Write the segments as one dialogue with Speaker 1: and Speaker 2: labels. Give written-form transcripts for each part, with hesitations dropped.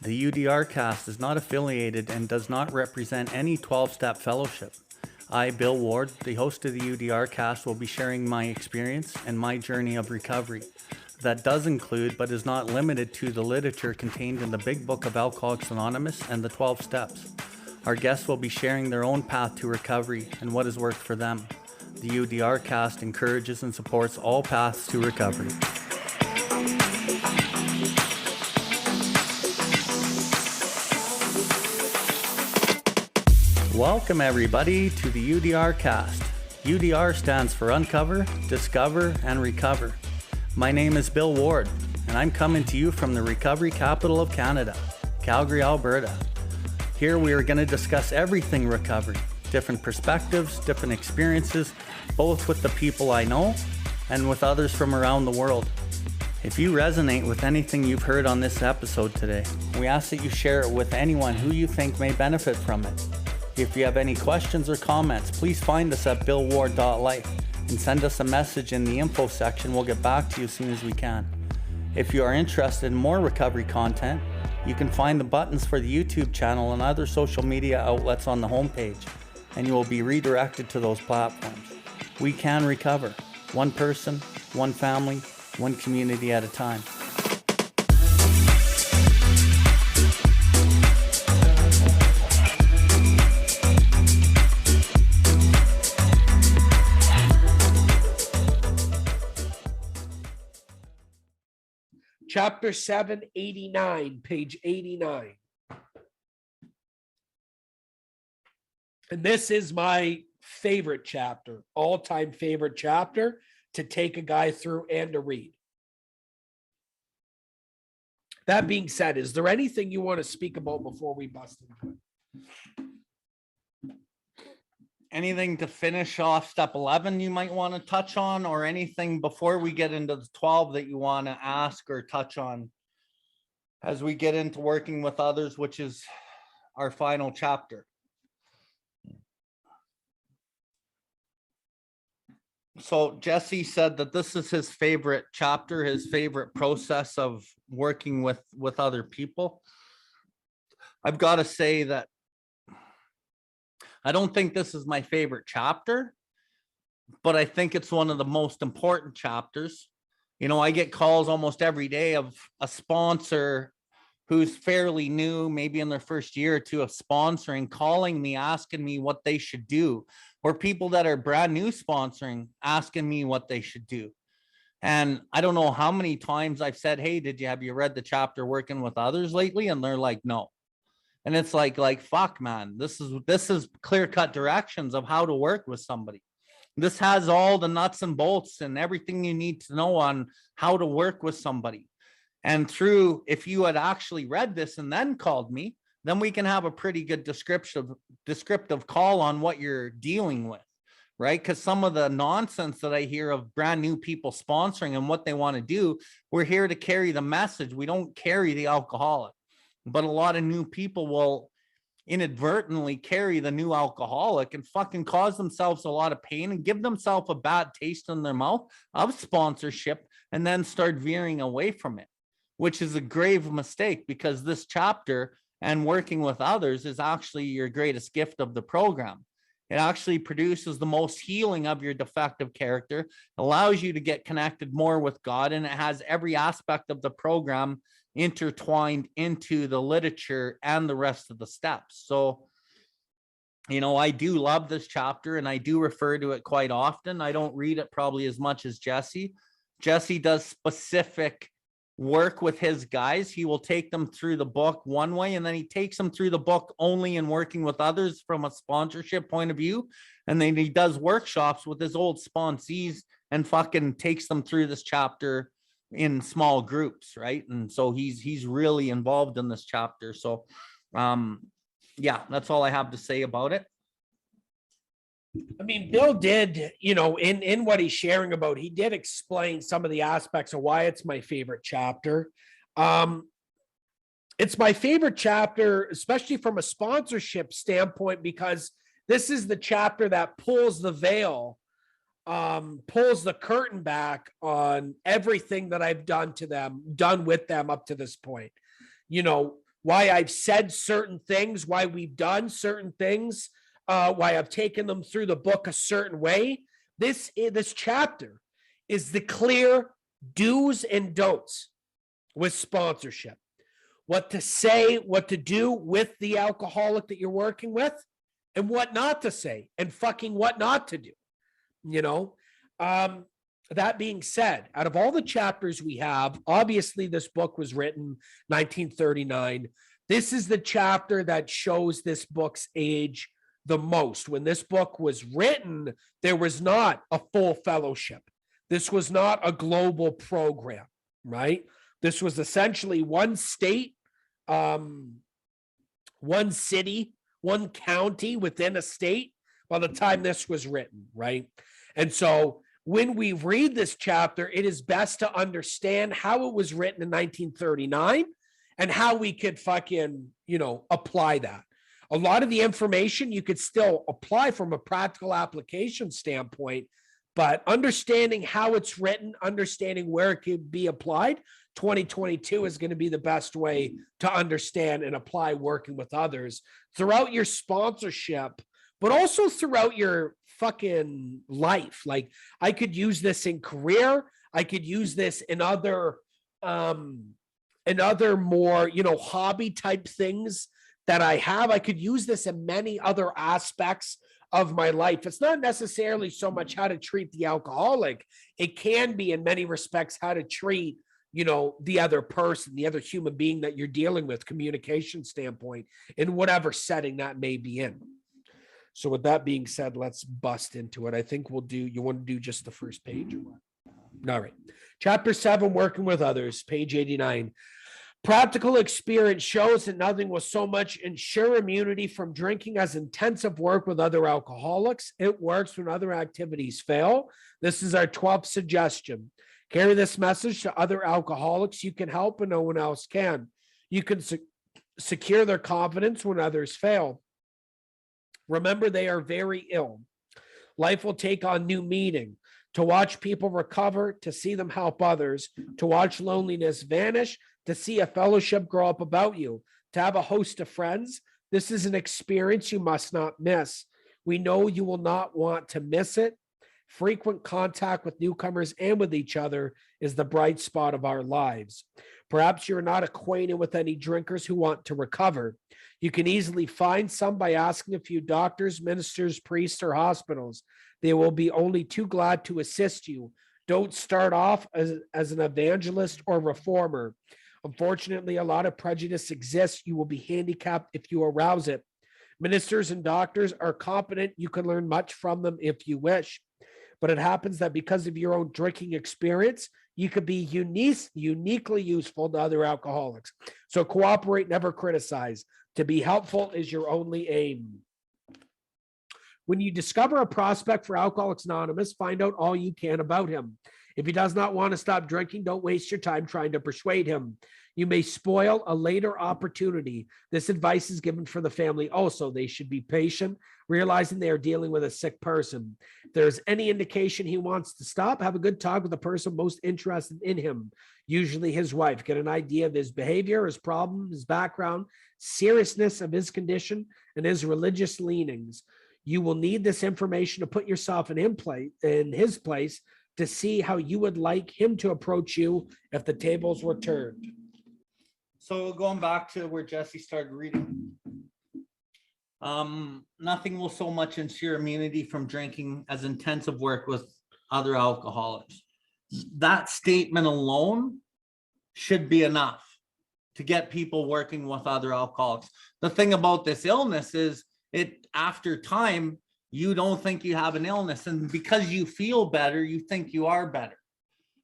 Speaker 1: The Theudrcast is not affiliated and does not represent any 12-step fellowship. I, Bill Ward, the host of the Theudrcast, will be sharing my experience and my journey of recovery. That does include, but is not limited to, the literature contained in the Big Book of Alcoholics Anonymous and the 12 Steps. Our guests will be sharing their own path to recovery and what has worked for them. The Theudrcast encourages and supports all paths to recovery. Welcome everybody to the Theudrcast. UDR stands for Uncover, Discover, and Recover. My name is Bill Ward, and I'm coming to you from the recovery capital of Canada, Calgary, Alberta. Here we are going to discuss everything recovery, different perspectives, different experiences, both with the people I know and with others from around the world. If you resonate with anything you've heard on this episode today, we ask that you share it with anyone who you think may benefit from it. If you have any questions or comments, please find us at billward.life and send us a message in the info section. We'll get back to you as soon as we can. If you are interested in more recovery content, you can find the buttons for the YouTube channel and other social media outlets on the homepage, and you will be redirected to those platforms. We can recover, one person, one family, one community at a time.
Speaker 2: Chapter 789, page 89. And this is my favorite chapter, all-time favorite chapter to take a guy through and to read. That being said, is there anything you want to speak about before we bust into it?
Speaker 1: Anything to finish off step 11 you might want to touch on, or anything before we get into the 12 that you want to ask or touch on as we get into working with others, which is our final chapter? So Jesse said that this is his favorite chapter, his favorite process of working with other people. I've got to say that I don't think this is my favorite chapter, but I think it's one of the most important chapters. You know, I get calls almost every day of a sponsor who's fairly new, maybe in their first year or two of sponsoring, calling me, asking me what they should do, or people that are brand new sponsoring, asking me what they should do. And I don't know how many times I've said, hey, have you read the chapter Working with Others lately? And they're like, no. And it's like, fuck, man, this is clear-cut directions of how to work with somebody. This has all the nuts and bolts and everything you need to know on how to work with somebody. And if you had actually read this and then called me, then we can have a pretty good descriptive call on what you're dealing with, right? Because some of the nonsense that I hear of brand new people sponsoring and what they want to do, we're here to carry the message. We don't carry the alcoholic. But a lot of new people will inadvertently carry the new alcoholic and fucking cause themselves a lot of pain and give themselves a bad taste in their mouth of sponsorship and then start veering away from it, which is a grave mistake, because this chapter and working with others is actually your greatest gift of the program. It actually produces the most healing of your defective character, allows you to get connected more with God, and it has every aspect of the program intertwined into the literature and the rest of the steps. So, you know, I do love this chapter and I do refer to it quite often. I don't read it probably as much as Jesse. Jesse does specific work with his guys. He will take them through the book one way, and then he takes them through the book only in working with others from a sponsorship point of view. And then he does workshops with his old sponsees and fucking takes them through this chapter in small groups, right? And so he's really involved in this chapter. So yeah, that's all I have to say about it.
Speaker 2: I mean, Bill did, you know, in what he's sharing about, he did explain some of the aspects of why it's my favorite chapter. It's my favorite chapter, especially from a sponsorship standpoint, because this is the chapter that pulls the veil, pulls the curtain back on everything that I've done with them up to this point. You know, why I've said certain things, why we've done certain things, why I've taken them through the book a certain way. This chapter is the clear do's and don'ts with sponsorship. What to say, what to do with the alcoholic that you're working with, and what not to say, and fucking what not to do. You know, that being said, out of all the chapters we have, obviously this book was written 1939. This is the chapter that shows this book's age the most. When this book was written, there was not a full fellowship. This was not a global program, right? This was essentially one state, one city, one county within a state by the time this was written, right? And so when we read this chapter, it is best to understand how it was written in 1939 and how we could fucking, apply that. A lot of the information you could still apply from a practical application standpoint, but understanding how it's written, understanding where it could be applied, 2022 is going to be the best way to understand and apply working with others throughout your sponsorship, but also throughout your fucking life. Like, I could use this in career. I could use this in other more, hobby type things that I have. I could use this in many other aspects of my life. It's not necessarily so much how to treat the alcoholic. It can be in many respects how to treat, the other person, the other human being that you're dealing with, communication standpoint, in whatever setting that may be in. So with that being said, let's bust into it. I think you want to do just the first page or what? All right. Chapter 7, working with others, page 89. Practical experience shows that nothing will so much ensure immunity from drinking as intensive work with other alcoholics. It works when other activities fail. This is our 12th suggestion. Carry this message to other alcoholics you can help and no one else can. You can secure their confidence when others fail. Remember, they are very ill. Life will take on new meaning. To watch people recover, to see them help others, to watch loneliness vanish, to see a fellowship grow up about you, to have a host of friends. This is an experience you must not miss. We know you will not want to miss it. Frequent contact with newcomers and with each other is the bright spot of our lives. Perhaps you're not acquainted with any drinkers who want to recover. You can easily find some by asking a few doctors, ministers, priests, or hospitals. They will be only too glad to assist you. Don't start off as an evangelist or reformer. Unfortunately, a lot of prejudice exists. You will be handicapped if you arouse it. Ministers and doctors are competent. You can learn much from them if you wish. But it happens that because of your own drinking experience, you could be uniquely useful to other alcoholics. So cooperate, never criticize. To be helpful is your only aim. When you discover a prospect for Alcoholics Anonymous, find out all you can about him. If he does not want to stop drinking, don't waste your time trying to persuade him. You may spoil a later opportunity. This advice is given for the family also. They should be patient, realizing they are dealing with a sick person. If there's any indication he wants to stop, have a good talk with the person most interested in him, usually his wife. Get an idea of his behavior, his problem, his background, seriousness of his condition, and his religious leanings. You will need this information to put yourself in his place to see how you would like him to approach you if the tables were turned.
Speaker 1: So going back to where Jesse started reading, nothing will so much ensure immunity from drinking as intensive work with other alcoholics. That statement alone should be enough to get people working with other alcoholics. The thing about this illness is after time, you don't think you have an illness. And because you feel better, you think you are better,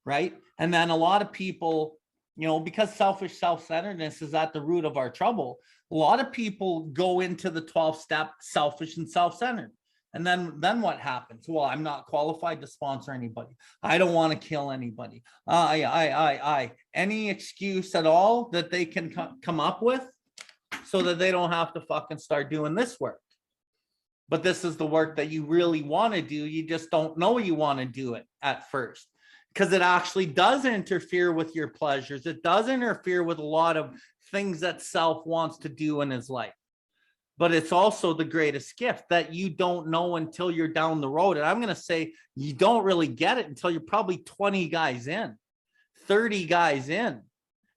Speaker 1: right? And then a lot of people, because selfish self-centeredness is at the root of our trouble, a lot of people go into the 12-step selfish and self-centered. And then what happens? Well, I'm not qualified to sponsor anybody. I don't want to kill anybody. Any excuse at all that they can come up with so that they don't have to fucking start doing this work. But this is the work that you really want to do. You just don't know you want to do it at first, because it actually does interfere with your pleasures. It does interfere with a lot of things that self wants to do in his life. But it's also the greatest gift that you don't know until you're down the road. And I'm going to say you don't really get it until you're probably 20 guys in, 30 guys in.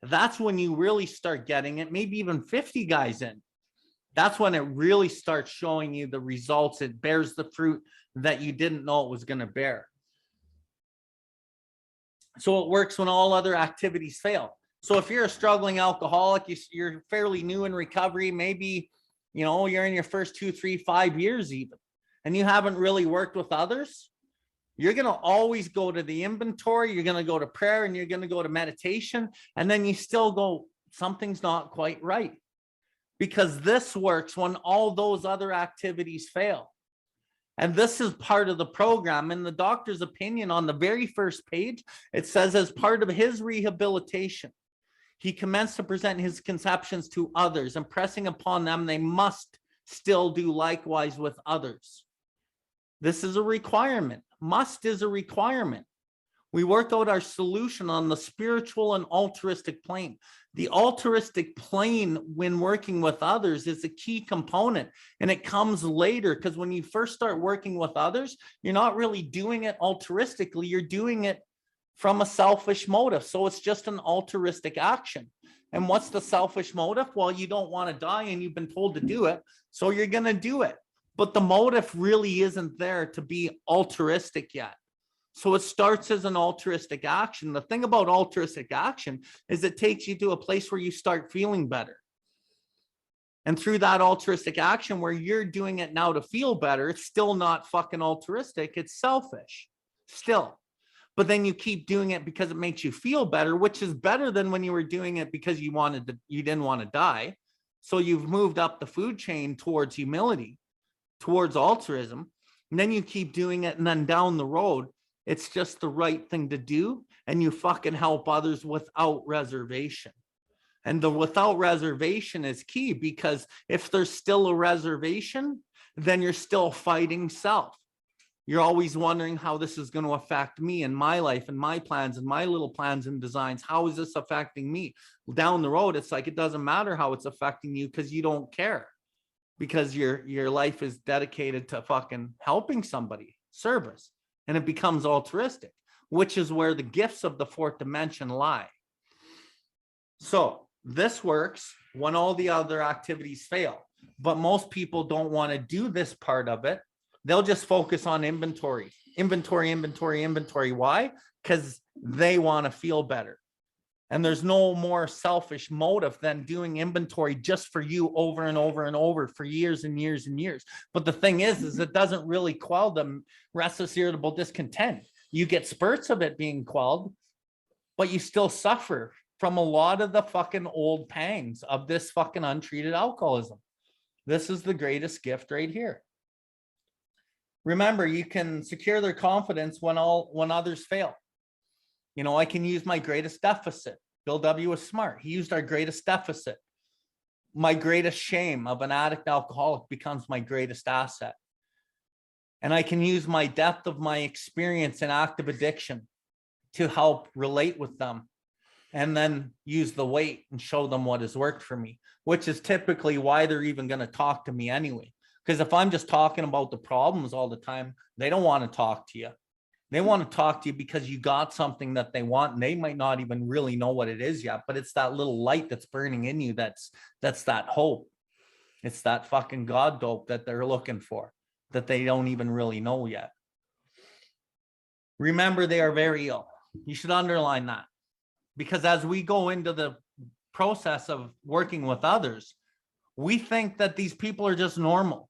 Speaker 1: That's when you really start getting it, maybe even 50 guys in. That's when it really starts showing you the results. It bears the fruit that you didn't know it was going to bear. So it works when all other activities fail. So if you're a struggling alcoholic, you're fairly new in recovery, maybe, you know, you're in your first 2, 3, 5 years even, and you haven't really worked with others, you're going to always go to the inventory, you're going to go to prayer, and you're going to go to meditation, and then you still go, something's not quite right. Because this works when all those other activities fail. And this is part of the program. In the doctor's opinion, on the very first page, it says, as part of his rehabilitation, he commenced to present his conceptions to others, impressing upon them they must still do likewise with others. This is a requirement. Must is a requirement. We work out our solution on the spiritual and altruistic plane. The altruistic plane, when working with others, is a key component, and it comes later, because when you first start working with others, you're not really doing it altruistically, you're doing it from a selfish motive. So it's just an altruistic action. And what's the selfish motive? Well, you don't want to die and you've been told to do it, so you're going to do it. But the motive really isn't there to be altruistic yet. So it starts as an altruistic action. The thing about altruistic action is it takes you to a place where you start feeling better. And through that altruistic action where you're doing it now to feel better, it's still not fucking altruistic. It's selfish still. But then you keep doing it because it makes you feel better, which is better than when you were doing it because you didn't want to die. So you've moved up the food chain towards humility, towards altruism. And then you keep doing it, and then down the road, it's just the right thing to do, and you fucking help others without reservation. And the without reservation is key, because if there's still a reservation, then you're still fighting self. You're always wondering how this is going to affect me and my life and my plans and my little plans and designs. How is this affecting me? Down the road, it's like it doesn't matter how it's affecting you because you don't care, because your life is dedicated to fucking helping somebody, service. And it becomes altruistic, which is where the gifts of the fourth dimension lie. So this works when all the other activities fail, but most people don't want to do this part of it. They'll just focus on inventory. Why? Because they want to feel better. And there's no more selfish motive than doing inventory just for you over and over and over for years and years and years. But the thing is it doesn't really quell the restless, irritable discontent. You get spurts of it being quelled, but you still suffer from a lot of the fucking old pangs of this fucking untreated alcoholism. This is the greatest gift right here. Remember, you can secure their confidence when others fail. You know, I can use my greatest deficit. Bill W. was smart. He used our greatest deficit. My greatest shame of an addict alcoholic becomes my greatest asset. And I can use my depth of my experience in active addiction to help relate with them, and then use the weight and show them what has worked for me, which is typically why they're even going to talk to me anyway. Because if I'm just talking about the problems all the time, they don't want to talk to you. They want to talk to you because you got something that they want, and they might not even really know what it is yet, but it's that little light that's burning in you. That's that hope. It's that fucking God dope that they're looking for, that they don't even really know yet. Remember, they are very ill. You should underline that, because as we go into the process of working with others, we think that these people are just normal.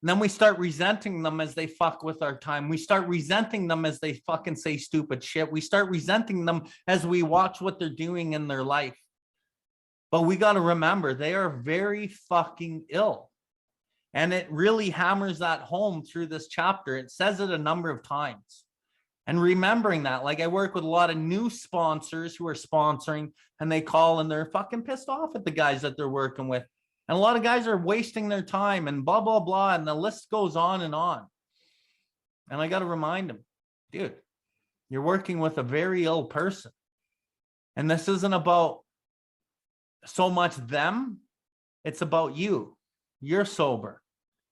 Speaker 1: And then we start resenting them as they fuck with our time. We start resenting them as they fucking say stupid shit. We start resenting them as we watch what they're doing in their life. But we got to remember, they are very fucking ill. And it really hammers that home through this chapter. It says it a number of times. And remembering that, like, I work with a lot of new sponsors who are sponsoring, and they call and they're fucking pissed off at the guys that they're working with. And a lot of guys are wasting their time and blah, blah, blah. And the list goes on and on. And I got to remind them, dude, you're working with a very ill person. And this isn't about so much them. It's about you. You're sober.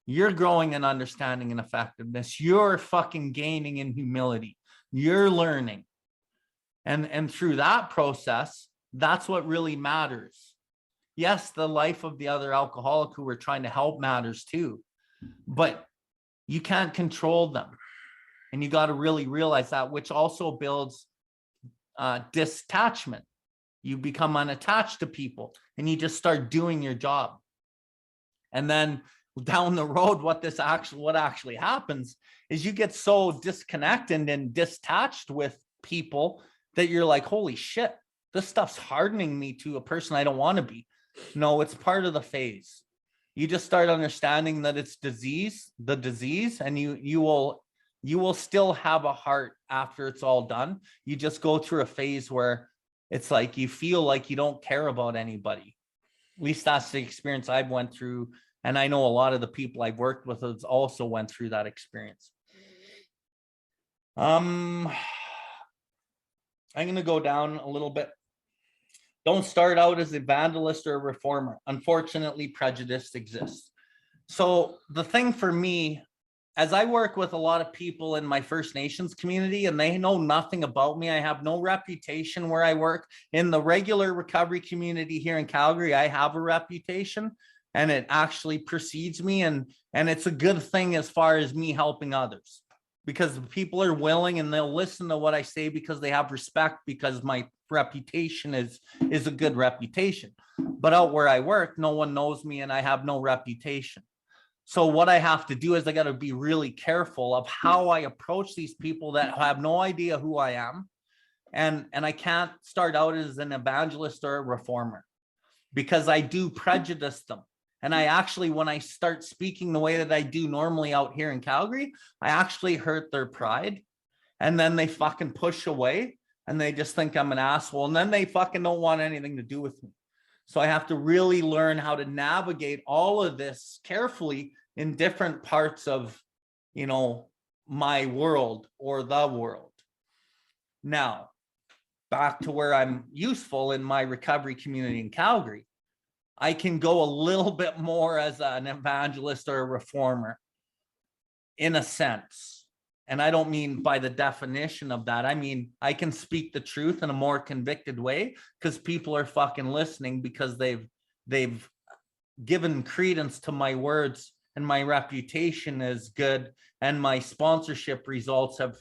Speaker 1: You're growing in understanding and effectiveness. You're fucking gaining in humility. You're learning. And through that process, that's what really matters. Yes, the life of the other alcoholic who we're trying to help matters too, but you can't control them. And you got to really realize that, which also builds detachment. You become unattached to people and you just start doing your job. And then down the road, what actually happens is you get so disconnected and detached with people that you're like, holy shit, this stuff's hardening me to a person I don't want to be. No, it's part of the phase. You just start understanding that it's the disease, and you will still have a heart after it's all done. You just go through a phase where it's like you feel like you don't care about anybody. At least that's the experience I've went through. And I know a lot of the people I've worked with has also went through that experience. I'm going to go down a little bit. Don't start out as a vandalist or a reformer. Unfortunately, prejudice exists. So the thing for me, as I work with a lot of people in my First Nations community and they know nothing about me, I have no reputation where I work. In the regular recovery community here in Calgary, I have a reputation and it actually precedes me. And it's a good thing as far as me helping others, because people are willing and they'll listen to what I say because they have respect, because my reputation is a good reputation. But out where I work, no one knows me and I have no reputation. So what I have to do is I got to be really careful of how I approach these people that have no idea who I am. And I can't start out as an evangelist or a reformer, because I do prejudice them. And I actually, when I start speaking the way that I do normally out here in Calgary, I actually hurt their pride. And then they fucking push away and they just think I'm an asshole. And then they fucking don't want anything to do with me. So I have to really learn how to navigate all of this carefully in different parts of, my world or the world. Now, back to where I'm useful in my recovery community in Calgary. I can go a little bit more as an evangelist or a reformer in a sense. And I don't mean by the definition of that. I mean, I can speak the truth in a more convicted way because people are fucking listening, because they've given credence to my words and my reputation is good and my sponsorship results have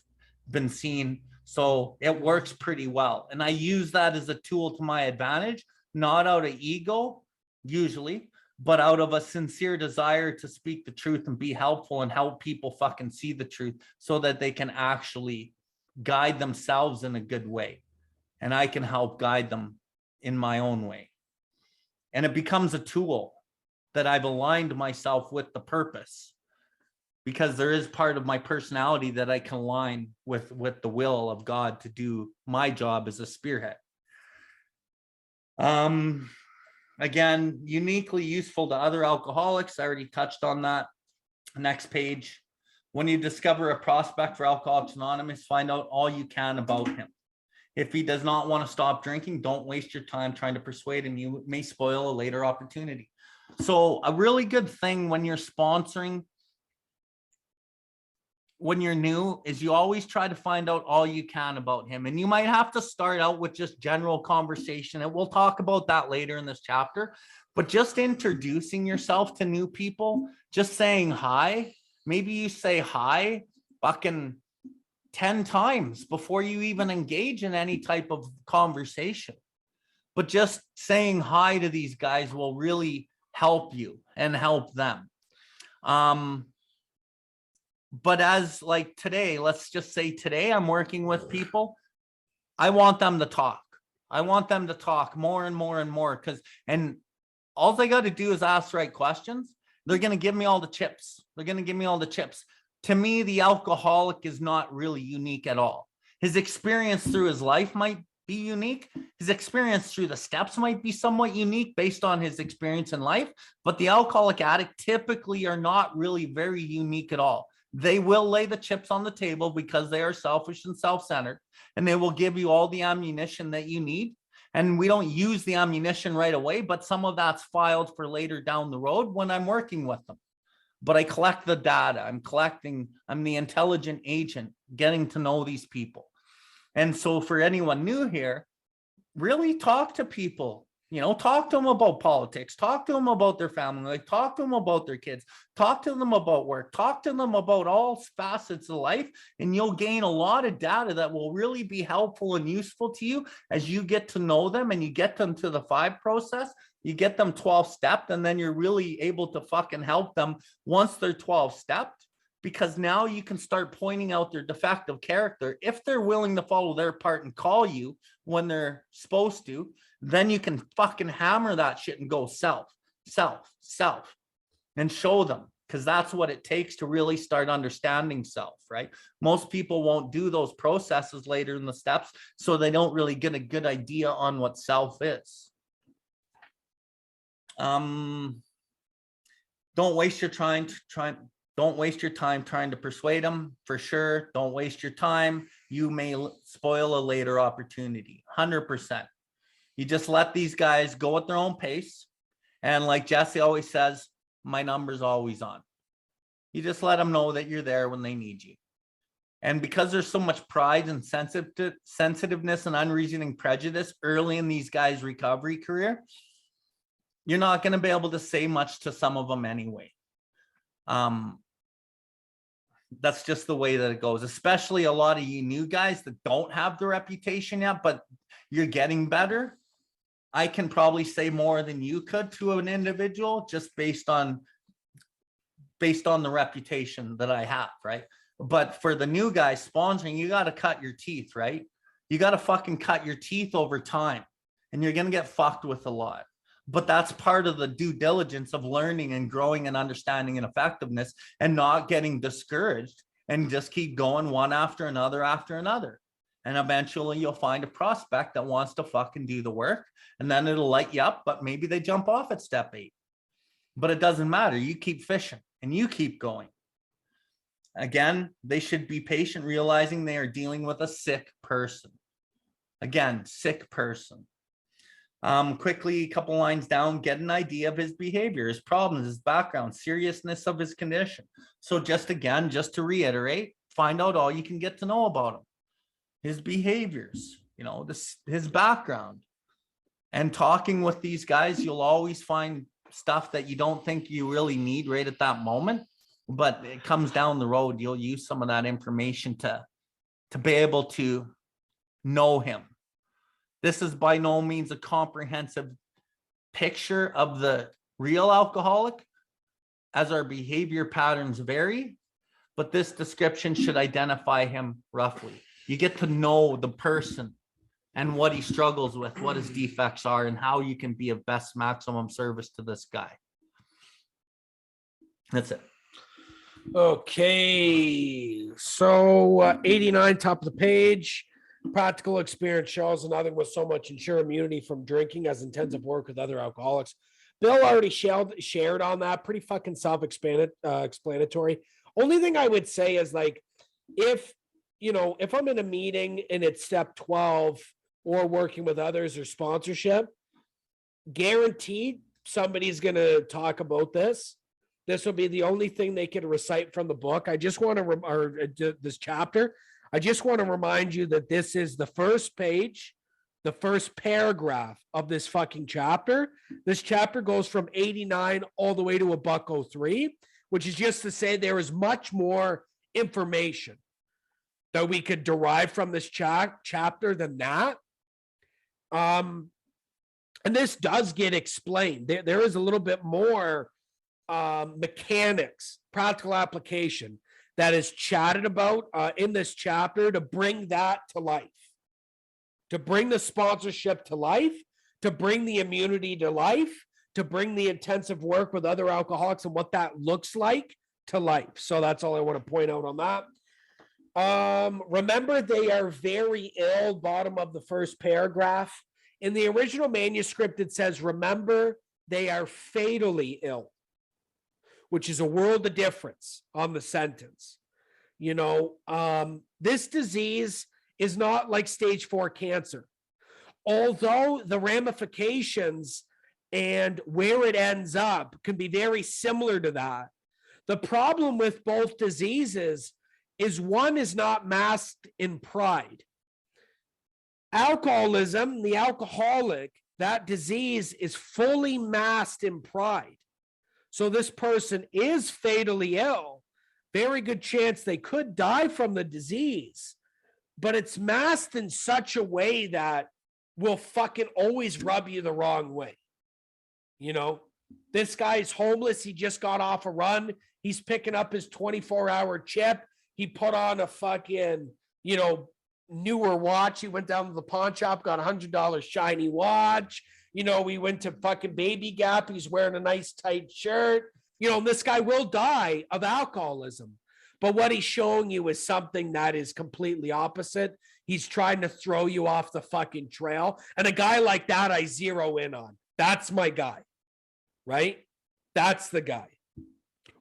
Speaker 1: been seen. So it works pretty well. And I use that as a tool to my advantage, not out of ego, usually, but out of a sincere desire to speak the truth and be helpful and help people fucking see the truth so that they can actually guide themselves in a good way. And I can help guide them in my own way. And it becomes a tool that I've aligned myself with the purpose, because there is part of my personality that I can align with the will of God to do my job as a spearhead. Again, uniquely useful to other alcoholics. I already touched on that. Next page. When you discover a prospect for Alcoholics Anonymous, find out all you can about him. If he does not want to stop drinking, don't waste your time trying to persuade him. You may spoil a later opportunity. So a really good thing when you're sponsoring, when you're new, is you always try to find out all you can about him. And you might have to start out with just general conversation, and we'll talk about that later in this chapter. But just introducing yourself to new people, just saying hi. Maybe you say hi fucking 10 times before you even engage in any type of conversation. But just saying hi to these guys will really help you and help them. But as like today, let's just say today I'm working with people. I want them to talk. I want them to talk more and more and more, and all they got to do is ask the right questions. They're going to give me all the chips. They're going to give me all the chips. To me, the alcoholic is not really unique at all. His experience through his life might be unique. His experience through the steps might be somewhat unique based on his experience in life, but the alcoholic addict typically are not really very unique at all. They will lay the chips on the table because they are selfish and self-centered, and they will give you all the ammunition that you need. And we don't use the ammunition right away, but some of that's filed for later down the road when I'm working with them. But I collect the data. I'm the intelligent agent getting to know these people. And so for anyone new here, really talk to people, talk to them about politics, talk to them about their family, like talk to them about their kids, talk to them about work, talk to them about all facets of life, and you'll gain a lot of data that will really be helpful and useful to you as you get to know them and you get them to the 5 process, you get them 12 stepped, and then you're really able to fucking help them once they're 12 stepped. Because now you can start pointing out their defective character. If they're willing to follow their part and call you when they're supposed to, then you can fucking hammer that shit and go self, and show them. Because that's what it takes to really start understanding self, right? Most people won't do those processes later in the steps, so they don't really get a good idea on what self is. Don't waste your time trying to persuade them, for sure. Don't waste your time. You may spoil a later opportunity, 100%. You just let these guys go at their own pace. And like Jesse always says, my number's always on. You just let them know that you're there when they need you. And because there's so much pride and sensitiveness and unreasoning prejudice early in these guys' recovery career, you're not going to be able to say much to some of them anyway. That's just the way that it goes, especially a lot of you new guys that don't have the reputation yet, but you're getting better. I can probably say more than you could to an individual just based on the reputation that I have, right? But for the new guys sponsoring, you got to cut your teeth, right? You got to fucking cut your teeth over time, and you're going to get fucked with a lot. But that's part of the due diligence of learning and growing and understanding and effectiveness, and not getting discouraged, and just keep going one after another. And eventually you'll find a prospect that wants to fucking do the work, and then it'll light you up, but maybe they jump off at step 8. But it doesn't matter. You keep fishing and you keep going. Again, they should be patient, realizing they are dealing with a sick person. Again, sick person. Quickly, a couple lines down, get an idea of his behavior, his problems, his background, seriousness of his condition. So just to reiterate, find out all you can get to know about him, his behaviors, his background. And talking with these guys, you'll always find stuff that you don't think you really need right at that moment, but it comes down the road. You'll use some of that information to be able to know him. This is by no means a comprehensive picture of the real alcoholic, as our behavior patterns vary, but this description should identify him roughly. You get to know the person and what he struggles with, what his defects are, and how you can be of best maximum service to this guy. That's it.
Speaker 2: Okay, so 89, top of the page. Practical experience shows nothing with so much ensure immunity from drinking as intensive work with other alcoholics. Bill already shared on that. Pretty fucking self-explanatory. Only thing I would say is, like, if I'm in a meeting and it's step 12 or working with others or sponsorship, guaranteed somebody's going to talk about this. This will be the only thing they can recite from the book. I just want to, this chapter, I just want to remind you that this is the first page, the first paragraph of this fucking chapter. This chapter goes from 89 all the way to $103, which is just to say there is much more information that we could derive from this chapter than that. And this does get explained. There is a little bit more mechanics, practical application that is chatted about in this chapter to bring that to life, to bring the sponsorship to life, to bring the immunity to life, to bring the intensive work with other alcoholics and what that looks like to life. So that's all I want to point out on that. Remember, they are very ill, bottom of the first paragraph. In the original manuscript, it says, remember, they are fatally ill, which is a world of difference on the sentence. This disease is not like stage 4 cancer. although the ramifications and where it ends up can be very similar to that, the problem with both diseases is one is not masked in pride. Alcoholism, the alcoholic, that disease is fully masked in pride. So this person is fatally ill. Very good chance they could die from the disease, but it's masked in such a way that will fucking always rub you the wrong way. You know, this guy's homeless. He just got off a run. He's picking up his 24-hour chip. He put on a fucking, you know, newer watch. He went down to the pawn shop, got $100 shiny watch. You know, we went to fucking Baby Gap. He's wearing a nice tight shirt. You know, this guy will die of alcoholism. But what he's showing you is something that is completely opposite. He's trying to throw you off the fucking trail. And a guy like that, I zero in on. That's my guy, right? That's the guy.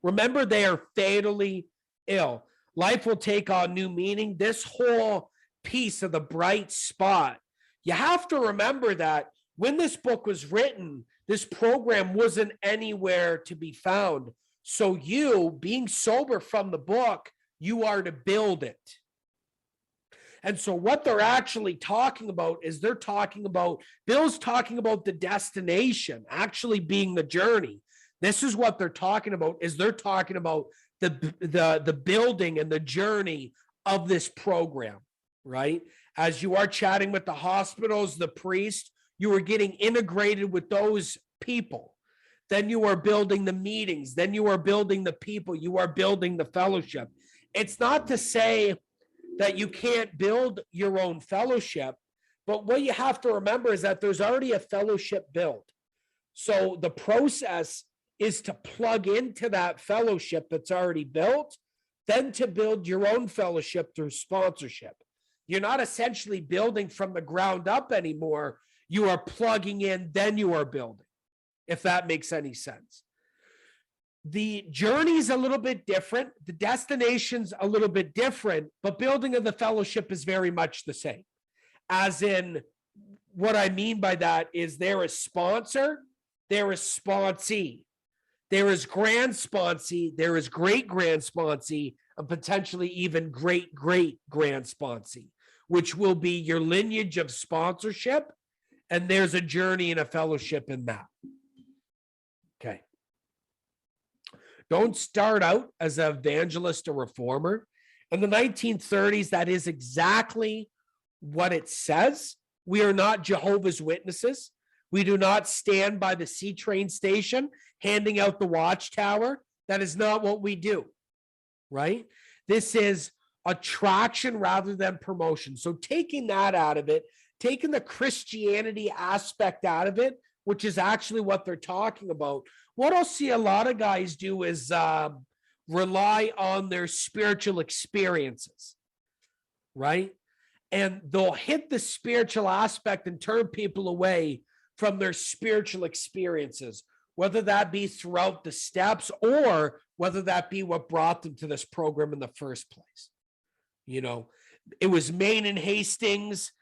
Speaker 2: Remember, they are fatally ill. Life will take on new meaning. This whole piece of the bright spot, you have to remember that when this book was written, this program wasn't anywhere to be found. So you, being sober from the book, you are to build it. And so what they're actually talking about is Bill's talking about the destination actually being the journey. This is what they're talking about, is they're talking about the building and the journey of this program, right? As you are chatting with the hospitals, the priest, you are getting integrated with those people. Then you are building the meetings. Then you are building the people. You are building the fellowship. It's not to say that you can't build your own fellowship, but what you have to remember is that there's already a fellowship built. So the process is to plug into that fellowship that's already built, then to build your own fellowship through sponsorship. You're not essentially building from the ground up anymore. You are plugging in, then you are building, if that makes any sense. The journey's a little bit different. The destination's a little bit different, but building of the fellowship is very much the same. As in, what I mean by that is there is sponsor, there is sponsee, there is grand sponsee, there is great grand sponsee, and potentially even great grand sponsee, which will be your lineage of sponsorship. And there's a journey and a fellowship in that. Okay. Don't start out as an evangelist or reformer. In the 1930s, that is exactly what it says. We are not Jehovah's Witnesses. We do not stand by the C train station handing out the watchtower. That is not what we do, right? This is attraction rather than promotion. So taking that out of it, taking the Christianity aspect out of it, which is actually what they're talking about. What I'll see a lot of guys do is rely on their spiritual experiences, right? And they'll hit the spiritual aspect and turn people away from their spiritual experiences, whether that be throughout the steps or whether that be what brought them to this program in the first place. You know, it was Maine and Hastings,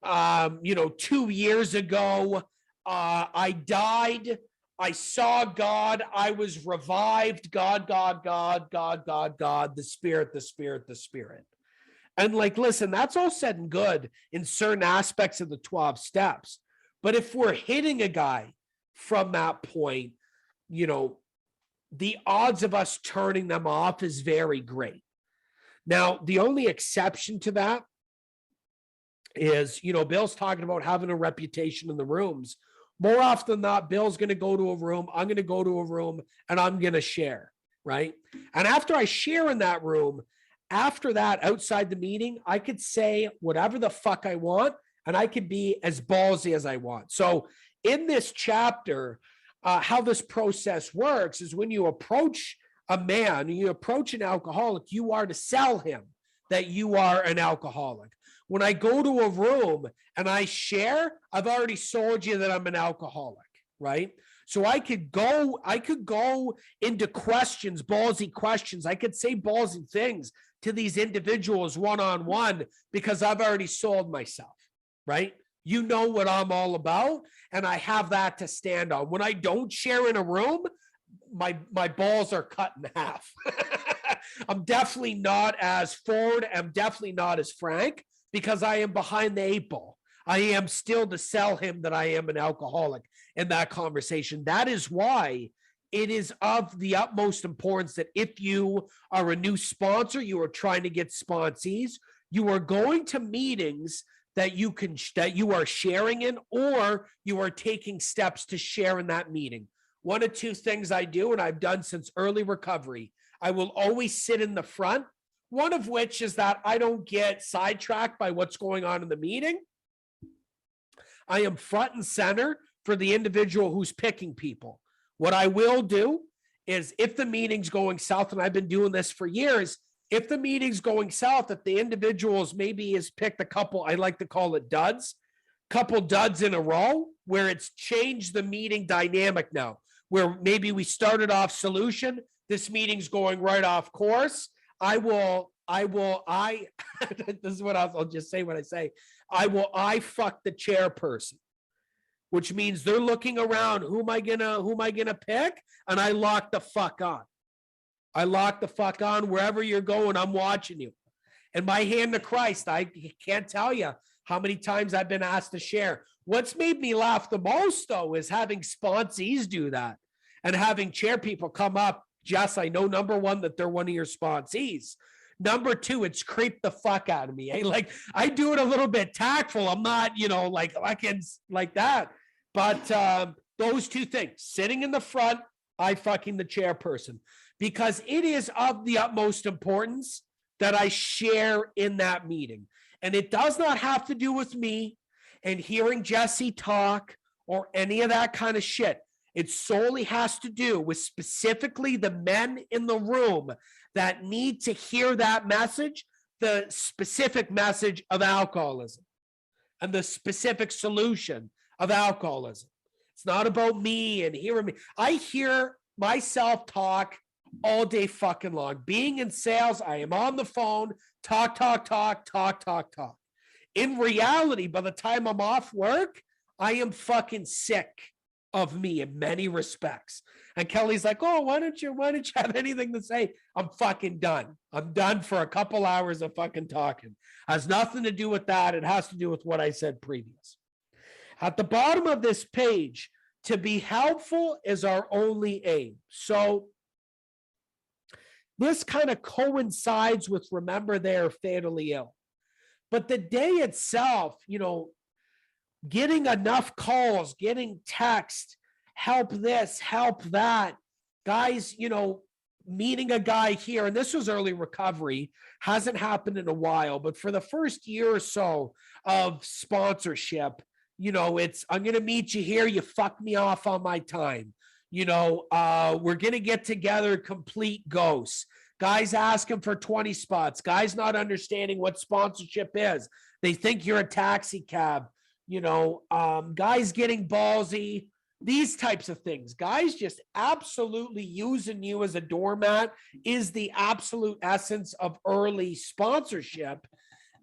Speaker 2: 2 years ago. I died. I saw God. I was revived. God, the Spirit. And listen, that's all said and good in certain aspects of the 12 steps. But if we're hitting a guy from that point, the odds of us turning them off is very great. Now, the only exception to that is, Bill's talking about having a reputation in the rooms. More often than not, Bill's going to go to a room, I'm going to go to a room, and I'm going to share, right? And after I share in that room, after that, outside the meeting, I could say whatever the fuck I want, and I could be as ballsy as I want. So in this chapter, how this process works is when you approach a man, you approach an alcoholic, you are to sell him that you are an alcoholic. When I go to a room and I share, I've already sold you that I'm an alcoholic, right? So I could go into questions, ballsy questions. I could say ballsy things to these individuals one-on-one because I've already sold myself, right? You know what I'm all about, and I have that to stand on. When I don't share in a room, my balls are cut in half. I'm definitely not as forward. I'm definitely not as frank because I am behind the 8 ball. I am still to sell him that I am an alcoholic in that conversation. That is why it is of the utmost importance that if you are a new sponsor, you are trying to get sponsees, you are going to meetings that you are sharing in, or you are taking steps to share in that meeting. One of two things I do, and I've done since early recovery, I will always sit in the front. One of which is that I don't get sidetracked by what's going on in the meeting. I am front and center for the individual who's picking people. What I will do is if the meeting's going south, and I've been doing this for years, if the meeting's going south, if the individuals maybe has picked a couple, I like to call it duds, couple duds in a row, where it's changed the meeting dynamic now, where maybe we started off solution, this meeting's going right off course. I this is what I'll just say what I say. I fuck the chairperson, which means they're looking around. Who am I gonna pick? And I lock the fuck on. I lock the fuck on. Wherever you're going, I'm watching you. And my hand to Christ, I can't tell you how many times I've been asked to share. What's made me laugh the most, though, is having sponsees do that and having chair people come up. Jess, I know, number one, that they're one of your sponsees. Number two, it's creeped the fuck out of me. Like, I do it a little bit tactful. I'm not, like that. But those two things, sitting in the front, I fucking the chairperson, because it is of the utmost importance that I share in that meeting. And it does not have to do with me and hearing Jesse talk or any of that kind of shit. It solely has to do with specifically the men in the room that need to hear that message, the specific message of alcoholism and the specific solution of alcoholism. It's not about me and hearing me. I hear myself talk all day fucking long. Being in sales, I am on the phone, talk. In reality, by the time I'm off work, I am fucking sick of me in many respects. And Kelly's like, oh, why don't you have anything to say? I'm fucking done. I'm done for a couple hours of fucking talking. Has nothing to do with that. It has to do with what I said previous. At the bottom of this page, to be helpful is our only aim. So this kind of coincides with remember they're fatally ill. But the day itself, getting enough calls, getting text, help this, help that. Guys, meeting a guy here, and this was early recovery, hasn't happened in a while, but for the first year or so of sponsorship, it's, I'm going to meet you here. You fuck me off on my time. We're going to get together, complete ghosts. Guys asking for 20 spots. Guys not understanding what sponsorship is. They think you're a taxi cab. Guys getting ballsy. These types of things. Guys just absolutely using you as a doormat is the absolute essence of early sponsorship.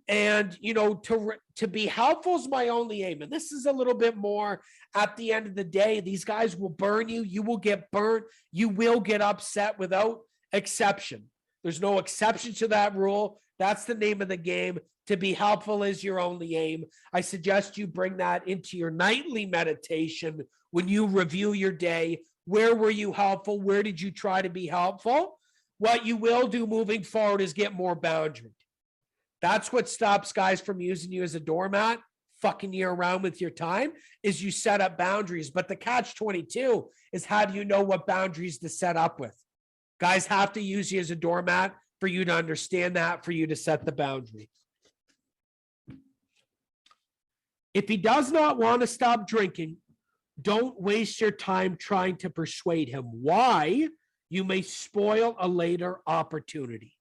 Speaker 2: And, to be helpful is my only aim. And this is a little bit more at the end of the day. These guys will burn you. You will get burnt. You will get upset without exception. There's no exception to that rule. That's the name of the game. To be helpful is your only aim. I suggest you bring that into your nightly meditation when you review your day. Where were you helpful? Where did you try to be helpful? What you will do moving forward is get more boundary. That's what stops guys from using you as a doormat, fucking you around with your time, is you set up boundaries. But the catch-22 is, how do you know what boundaries to set up with? Guys have to use you as a doormat for you to understand that, for you to set the boundary. If he does not want to stop drinking, don't waste your time trying to persuade him. Why? You may spoil a later opportunity.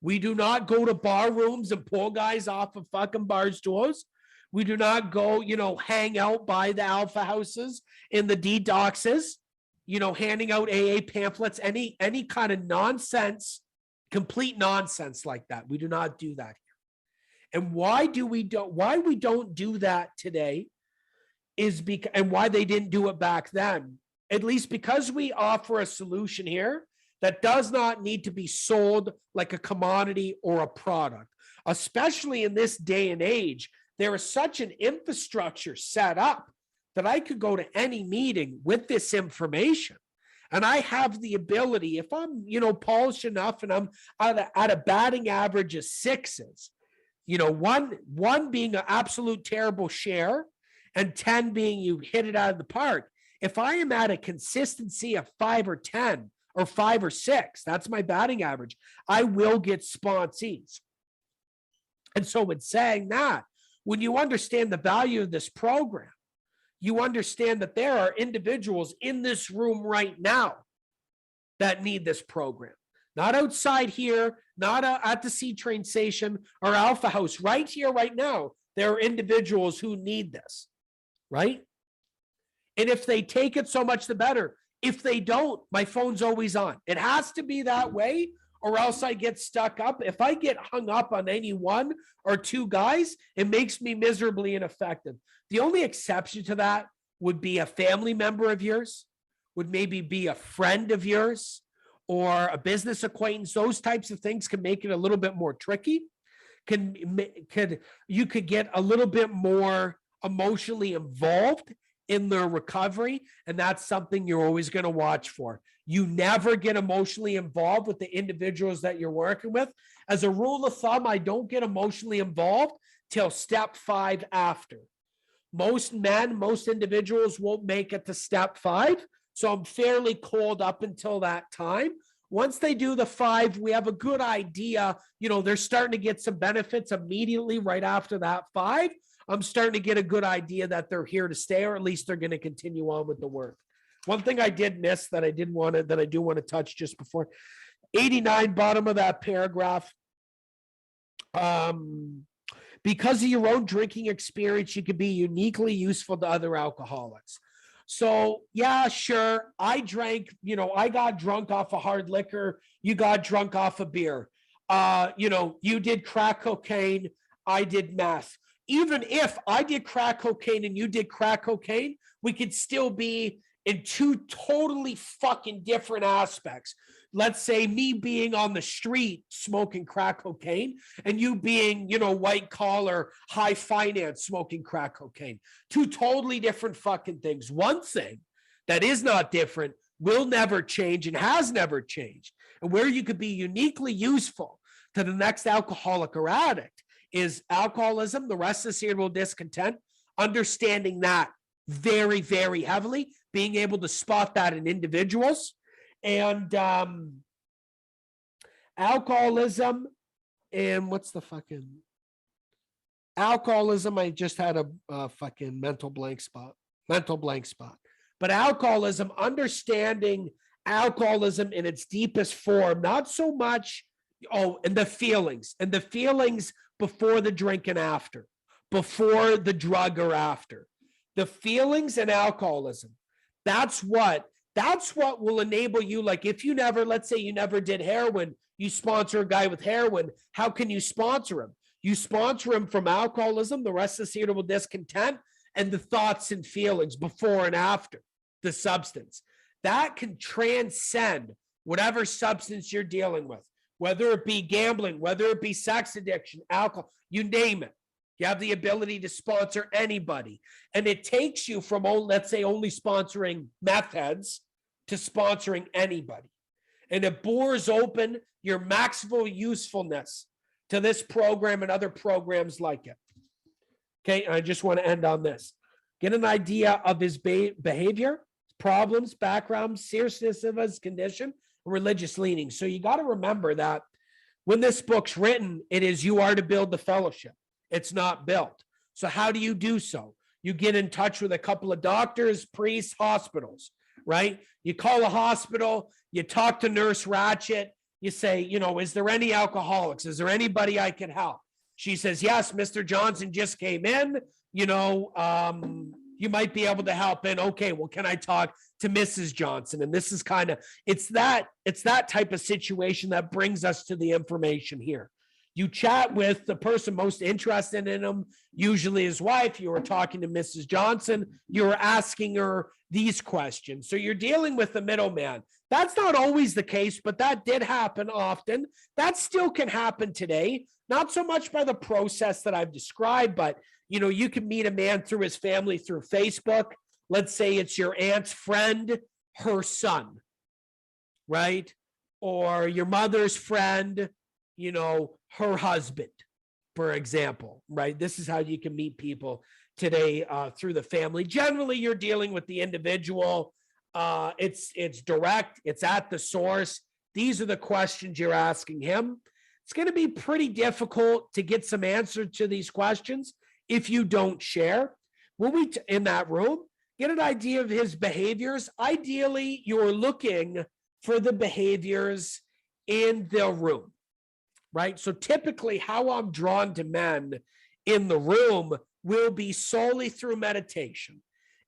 Speaker 2: We do not go to bar rooms and pull guys off of fucking bar stools. We do not go, hang out by the alpha houses in the D-doxes, handing out AA pamphlets, any kind of nonsense, complete nonsense like that. We do not do that here. And why we don't do that today is because, and why they didn't do it back then, at least because we offer a solution here that does not need to be sold like a commodity or a product. Especially in this day and age, there is such an infrastructure set up that I could go to any meeting with this information. And I have the ability, if I'm, polished enough and I'm at a batting average of 6s, one being an absolute terrible share and 10 being you hit it out of the park. If I am at a consistency of 5 or 10 or 5 or 6, that's my batting average, I will get sponsees. And so in saying that, when you understand the value of this program, you understand that there are individuals in this room right now that need this program. Not outside here, not at the C train station or Alpha House. Right here, right now, there are individuals who need this, right? And if they take it, so much the better. If they don't, my phone's always on. It has to be that way, or else I get stuck up. If I get hung up on any 1 or 2 guys, it makes me miserably ineffective. The only exception to that would be a family member of yours, would maybe be a friend of yours, or a business acquaintance. Those types of things can make it a little bit more tricky. You could get a little bit more emotionally involved in their recovery, and that's something you're always going to watch for. You never get emotionally involved with the individuals that you're working with. As a rule of thumb, I don't get emotionally involved till step 5 after. Most men, most individuals won't make it to step 5. So I'm fairly cold up until that time. Once they do the 5, we have a good idea. They're starting to get some benefits immediately right after that 5. I'm starting to get a good idea that they're here to stay, or at least they're going to continue on with the work. One thing I did miss that I do want to touch just before 89, bottom of that paragraph. Because of your own drinking experience, you could be uniquely useful to other alcoholics. So yeah, sure. I drank, I got drunk off of hard liquor. You got drunk off of beer. You did crack cocaine. I did meth. Even if I did crack cocaine and you did crack cocaine, we could still be in 2 totally fucking different aspects. Let's say me being on the street smoking crack cocaine and you being, white collar, high finance smoking crack cocaine. 2 totally different fucking things. One thing that is not different will never change and has never changed. And where you could be uniquely useful to the next alcoholic or addict is alcoholism, the restless irritable discontent, understanding that very, very heavily, being able to spot that in individuals. And alcoholism, and what's the fucking alcoholism? I just had a fucking mental blank spot. But alcoholism, understanding alcoholism in its deepest form, not so much, and the feelings before the drink and after, before the drug or after. The feelings and alcoholism. That's what will enable you. Like if let's say you never did heroin, you sponsor a guy with heroin. How can you sponsor him? You sponsor him from alcoholism, the restless irritable discontent, and the thoughts and feelings before and after the substance. That can transcend whatever substance you're dealing with, whether it be gambling, whether it be sex addiction, alcohol, you name it. You have the ability to sponsor anybody. And it takes you from, let's say, only sponsoring meth heads to sponsoring anybody. And it bores open your maximal usefulness to this program and other programs like it. Okay, I just want to end on this. Get an idea of his behavior, problems, background, seriousness of his condition, religious leanings. So you got to remember that when this book's written, it is you are to build the fellowship. It's not built. So how do you do so? You get in touch with a couple of doctors, priests, hospitals, right? You call a hospital, you talk to Nurse Ratchet, you say, is there any alcoholics? Is there anybody I can help? She says, yes, Mr. Johnson just came in, you might be able to help in. Okay, well, can I talk to Mrs. Johnson? And this is it's that type of situation that brings us to the information here. You chat with the person most interested in him, usually his wife. You were talking to Mrs. Johnson. You were asking her these questions. So you're dealing with the middleman. That's not always the case, but that did happen often. That still can happen today. Not so much by the process that I've described, but you can meet a man through his family through Facebook. Let's say it's your aunt's friend, her son, right? Or your mother's friend, her husband, for example, right? This is how you can meet people today through the family. Generally, you're dealing with the individual. It's direct. It's at the source. These are the questions you're asking him. It's going to be pretty difficult to get some answer to these questions if you don't share. When we in that room, get an idea of his behaviors. Ideally, you're looking for the behaviors in the room, right? So typically how I'm drawn to men in the room will be solely through meditation.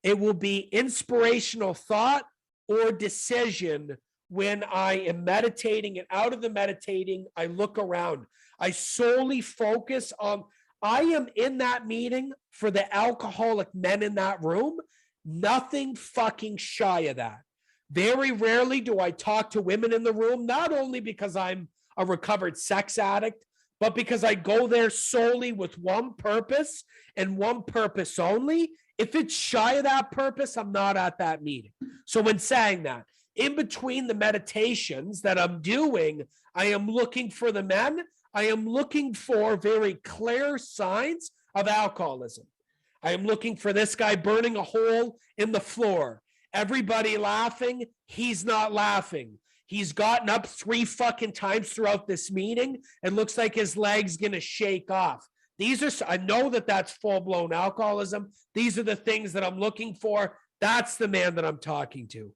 Speaker 2: It will be inspirational thought or decision. When I am meditating, and out of the meditating, I look around. I solely focus on, I am in that meeting for the alcoholic men in that room. Nothing fucking shy of that. Very rarely do I talk to women in the room, not only because I'm a recovered sex addict, but because I go there solely with one purpose and one purpose only. If it's shy of that purpose, I'm not at that meeting. So when saying that, in between the meditations that I'm doing, I am looking for the men. I am looking for very clear signs of alcoholism. I am looking for this guy burning a hole in the floor. Everybody laughing. He's not laughing. He's gotten up 3 fucking times throughout this meeting and looks like his leg's going to shake off. I know that that's full-blown alcoholism. These are the things that I'm looking for. That's the man that I'm talking to.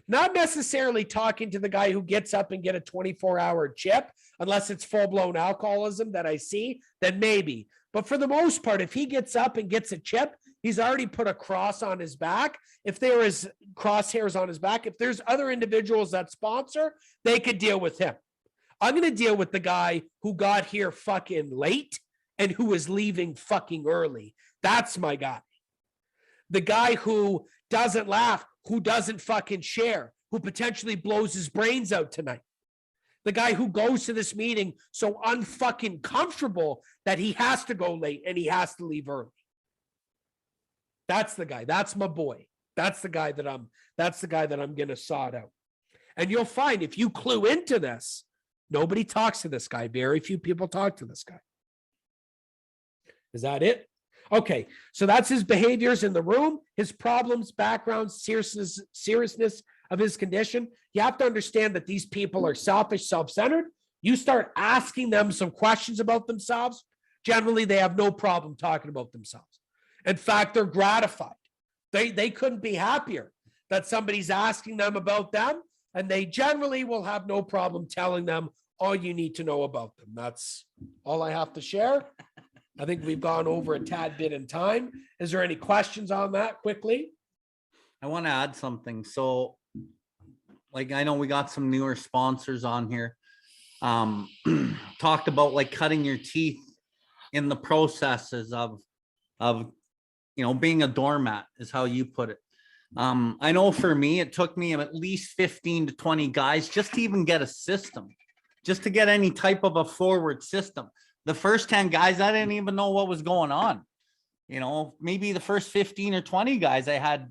Speaker 2: Not necessarily talking to the guy who gets up and get a 24-hour chip, unless it's full-blown alcoholism that I see, then maybe. But for the most part, if he gets up and gets a chip, he's already put a cross on his back. If there is crosshairs on his back, if there's other individuals that sponsor, they could deal with him. I'm going to deal with the guy who got here fucking late and who is leaving fucking early. That's my guy. The guy who doesn't laugh, who doesn't fucking share, who potentially blows his brains out tonight. The guy who goes to this meeting so unfucking comfortable that he has to go late and he has to leave early. That's the guy. That's my boy. That's the guy that I'm going to sort out. And you'll find if you clue into this, nobody talks to this guy. Very few people talk to this guy. Is that it? Okay, so that's his behaviors in the room, his problems, background, seriousness of his condition. You have to understand that these people are selfish, self-centered. You start asking them some questions about themselves. Generally, they have no problem talking about themselves. In fact, they're gratified. They couldn't be happier that somebody's asking them about them, and they generally will have no problem telling them all you need to know about them. That's all I have to share. I think we've gone over a tad bit in time. Is there any questions on that quickly?
Speaker 1: I want to add something. So, I know we got some newer sponsors on here. Talked about cutting your teeth in the processes of being a doormat is how you put it. I know for me, it took me at least 15 to 20 guys just to even get a system, just to get any type of a forward system. The first 10 guys, I didn't even know what was going on. Maybe the first 15 or 20 guys, I had,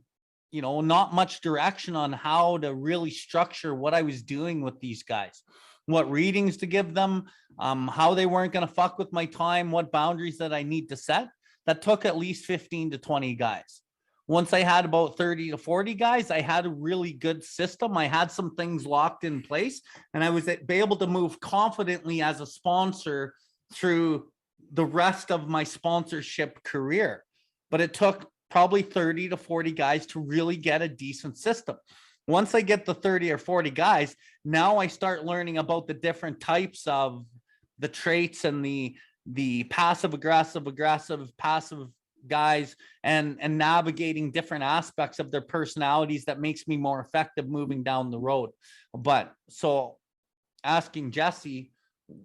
Speaker 1: not much direction on how to really structure what I was doing with these guys, what readings to give them, how they weren't going to fuck with my time, what boundaries that I need to set. That took at least 15 to 20 guys. Once I had about 30 to 40 guys, I had a really good system. I had some things locked in place, and I was able to move confidently as a sponsor through the rest of my sponsorship career. But it took probably 30 to 40 guys to really get a decent system. Once I get the 30 or 40 guys, now I start learning about the different types of the traits and the passive aggressive, passive guys, and navigating different aspects of their personalities that makes me more effective moving down the road. But so asking Jesse,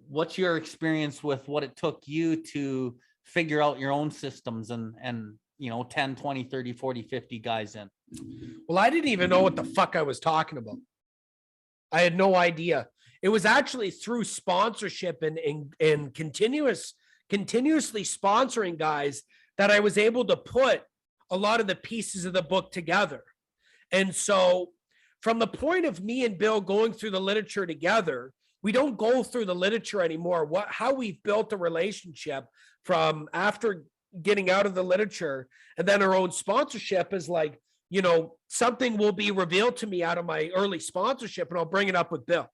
Speaker 1: what's your experience with what it took you to figure out your own systems and 10, 20, 30, 40, 50 guys in?
Speaker 2: Well, I didn't even know what the fuck I was talking about. I had no idea. It was actually through sponsorship and continuously sponsoring guys that I was able to put a lot of the pieces of the book together. And so from the point of me and Bill going through the literature together, we don't go through the literature anymore. How we've built a relationship from after getting out of the literature and then our own sponsorship is like, something will be revealed to me out of my early sponsorship and I'll bring it up with Bill,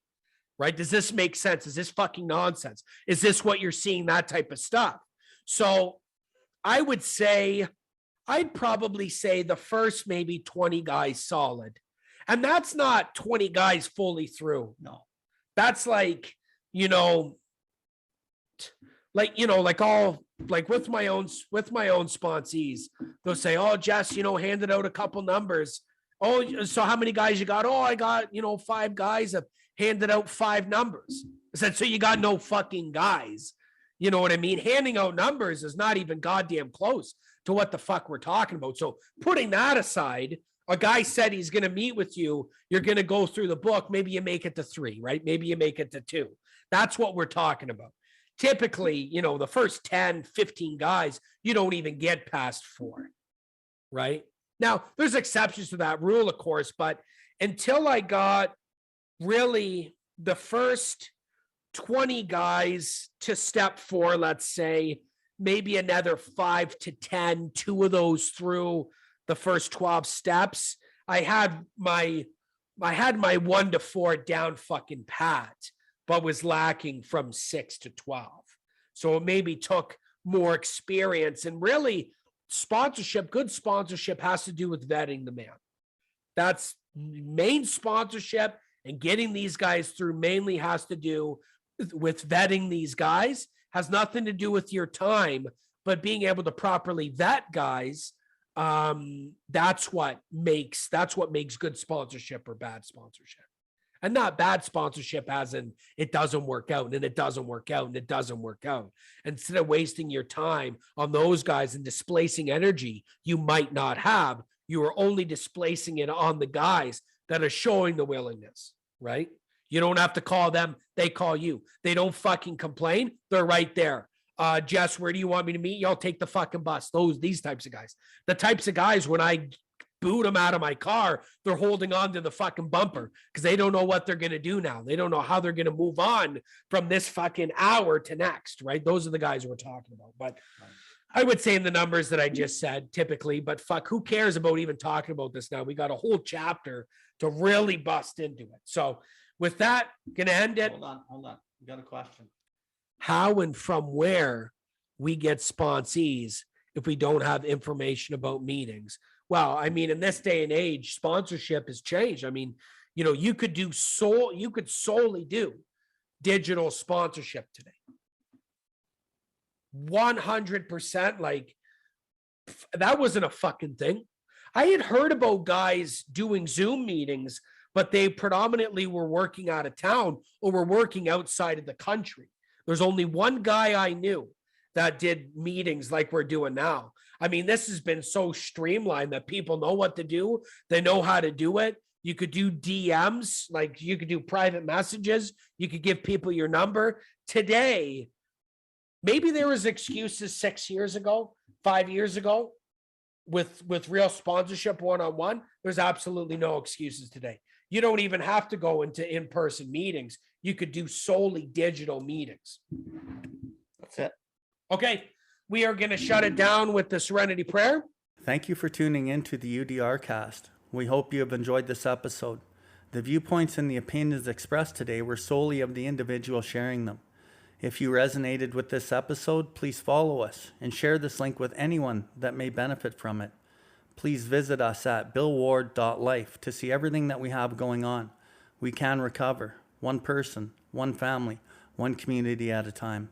Speaker 2: right? Does this make sense? Is this fucking nonsense? Is this what you're seeing? That type of stuff. So I'd probably say the first maybe 20 guys solid. And that's not 20 guys fully through.
Speaker 1: No.
Speaker 2: That's like with my own sponsees, they'll say, "Oh, Jess, handed out a couple numbers. Oh, so how many guys you got? Oh, I got, 5 guys have handed out 5 numbers." I said, "So you got no fucking guys." You know what I mean? Handing out numbers is not even goddamn close to what the fuck we're talking about. So putting that aside, a guy said he's going to meet with you. You're going to go through the book. Maybe you make it to 3, right? Maybe you make it to 2. That's what we're talking about. Typically, the first 10, 15 guys, you don't even get past 4, right? Now, there's exceptions to that rule, of course, but until I got really the first 20 guys to step 4, let's say, maybe another 5 to 10, 2 of those through the first 12 steps, I had my 1 to 4 down fucking pat, but was lacking from 6 to 12. So it maybe took more experience, and really good sponsorship has to do with vetting the man. That's main sponsorship, and getting these guys through mainly has to do with vetting these guys. Has nothing to do with your time, but being able to properly vet guys. That's what makes good sponsorship or bad sponsorship. And not bad sponsorship as in it doesn't work out and it doesn't work out and it doesn't work out. Instead of wasting your time on those guys and displacing energy you might not have, you are only displacing it on the guys that are showing the willingness, right? You don't have to call them, they call you. They don't fucking complain, they're right there. Jess, where do you want me to meet you? I'll take the fucking bus. These types of guys. The types of guys, when I boot them out of my car, they're holding on to the fucking bumper because they don't know what they're going to do now. They don't know how they're going to move on from this fucking hour to next, right? Those are the guys we're talking about. But I would say in the numbers that I just said, typically, but fuck, who cares about even talking about this now? We got a whole chapter to really bust into it. So with that, going to end it.
Speaker 1: Hold on. We got a question.
Speaker 2: How and from where we get sponsees if we don't have information about meetings? Well, I mean, in this day and age, sponsorship has changed. I mean, you could solely do digital sponsorship today. 100%. Like, that wasn't a fucking thing. I had heard about guys doing Zoom meetings, but they predominantly were working out of town or were working outside of the country. There's only one guy I knew that did meetings like we're doing now. I mean, this has been so streamlined that people know what to do. They know how to do it. You could do DMs, like you could do private messages. You could give people your number. Today, maybe there was excuses 6 years ago, 5 years ago with real sponsorship one-on-one. There's absolutely no excuses today. You don't even have to go into in-person meetings. You could do solely digital meetings.
Speaker 1: That's it.
Speaker 2: Okay, we are going to shut it down with the Serenity Prayer.
Speaker 1: Thank you for tuning in to the Theudrcast. We hope you have enjoyed this episode. The viewpoints and the opinions expressed today were solely of the individual sharing them. If you resonated with this episode, please follow us and share this link with anyone that may benefit from it. Please visit us at Billwardlife to see everything that we have going on. We can recover, one person, one family, one community at a time.